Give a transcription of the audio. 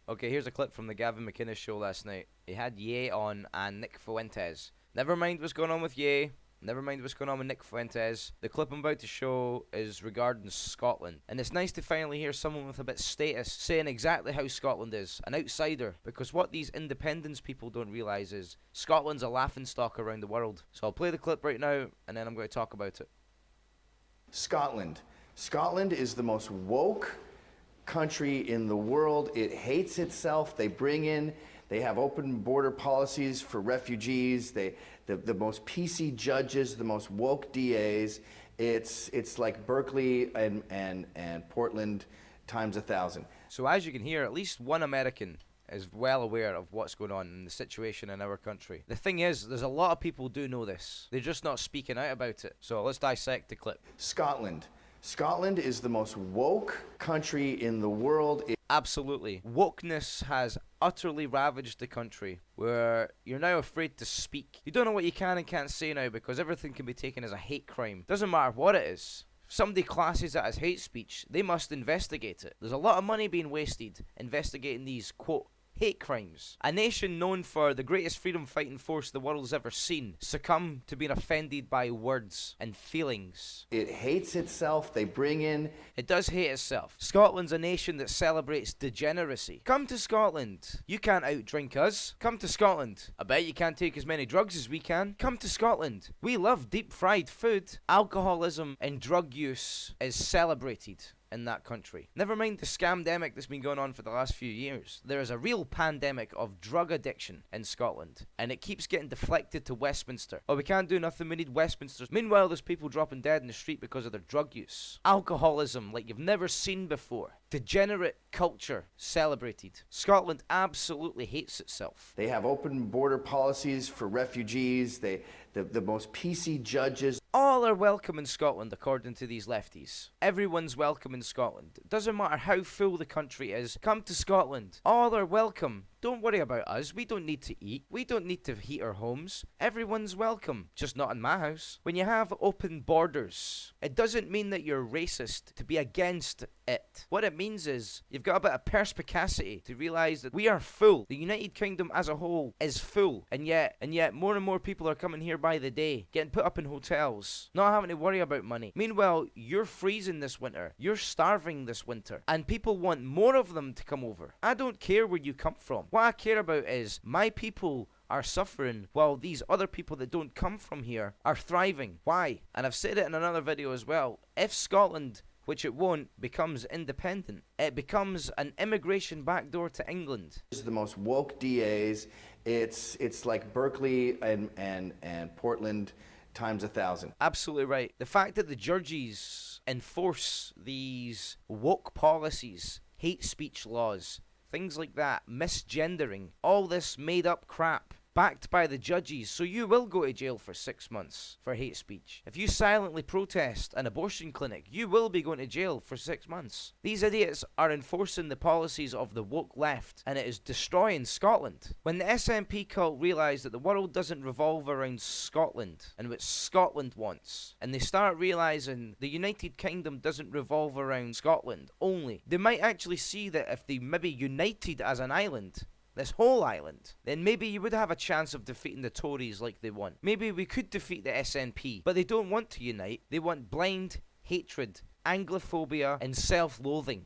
Okay, here's a clip from the Gavin McInnes show last night. He had Ye on and Nick Fuentes. Never mind what's going on with Ye. Never mind what's going on with Nick Fuentes. The clip I'm about to show is regarding Scotland. And it's nice to finally hear someone with a bit of status saying exactly how Scotland is. An outsider. Because what these independence people don't realise is Scotland's a laughingstock around the world. So I'll play the clip right now and then I'm going to talk about it. Scotland. Scotland is the most woke country in the world. It hates itself. They have open border policies for refugees. The most PC judges, the most woke DAs. It's like Berkeley and Portland times 1,000. So as you can hear, at least one American is well aware of what's going on in the situation in our country. The thing is, there's a lot of people who do know this. They're just not speaking out about it. So let's dissect the clip. Scotland. Scotland is the most woke country in the world. Absolutely. Wokeness has utterly ravaged the country, where you're now afraid to speak. You don't know what you can and can't say now because everything can be taken as a hate crime. Doesn't matter what it is. If somebody classes it as hate speech, they must investigate it. There's a lot of money being wasted investigating these, quote, hate crimes. A nation known for the greatest freedom fighting force the world's ever seen succumb to being offended by words and feelings. It hates itself. It does hate itself. Scotland's a nation that celebrates degeneracy. Come to Scotland. You can't outdrink us. Come to Scotland. I bet you can't take as many drugs as we can. Come to Scotland. We love deep fried food. Alcoholism and drug use is celebrated in that country. Never mind the scamdemic that's been going on for the last few years. There is a real pandemic of drug addiction in Scotland, and it keeps getting deflected to Westminster. Oh, we can't do nothing, we need Westminster. Meanwhile, there's people dropping dead in the street because of their drug use. Alcoholism like you've never seen before. Degenerate culture celebrated. Scotland absolutely hates itself. They have open border policies for refugees. The most PC judges. All are welcome in Scotland, according to these lefties. Everyone's welcome in Scotland. It doesn't matter how full the country is. Come to Scotland. All are welcome. Don't worry about us. We don't need to eat. We don't need to heat our homes. Everyone's welcome. Just not in my house. When you have open borders, it doesn't mean that you're racist to be against it. What it means is you've got a bit of perspicacity to realise that we are full. The United Kingdom as a whole is full. And yet more and more people are coming here by the day, getting put up in hotels, not having to worry about money. Meanwhile, you're freezing this winter. You're starving this winter. And people want more of them to come over. I don't care where you come from. What I care about is my people are suffering while these other people that don't come from here are thriving. Why? And I've said it in another video as well. If Scotland, which it won't, becomes independent, it becomes an immigration backdoor to England. This is the most woke DAs. It's like Berkeley and Portland times 1,000. Absolutely right. The fact that the judges enforce these woke policies, hate speech laws, things like that, misgendering, all this made up crap, backed by the judges, so you will go to jail for 6 months for hate speech. If you silently protest an abortion clinic, you will be going to jail for 6 months. These idiots are enforcing the policies of the woke left, and it is destroying Scotland. When the SNP cult realised that the world doesn't revolve around Scotland and what Scotland wants, and they start realising the United Kingdom doesn't revolve around Scotland only, they might actually see that if they maybe united as an island, this whole island, then maybe you would have a chance of defeating the Tories like they want. Maybe we could defeat the SNP, but they don't want to unite. They want blind hatred, Anglophobia, and self-loathing.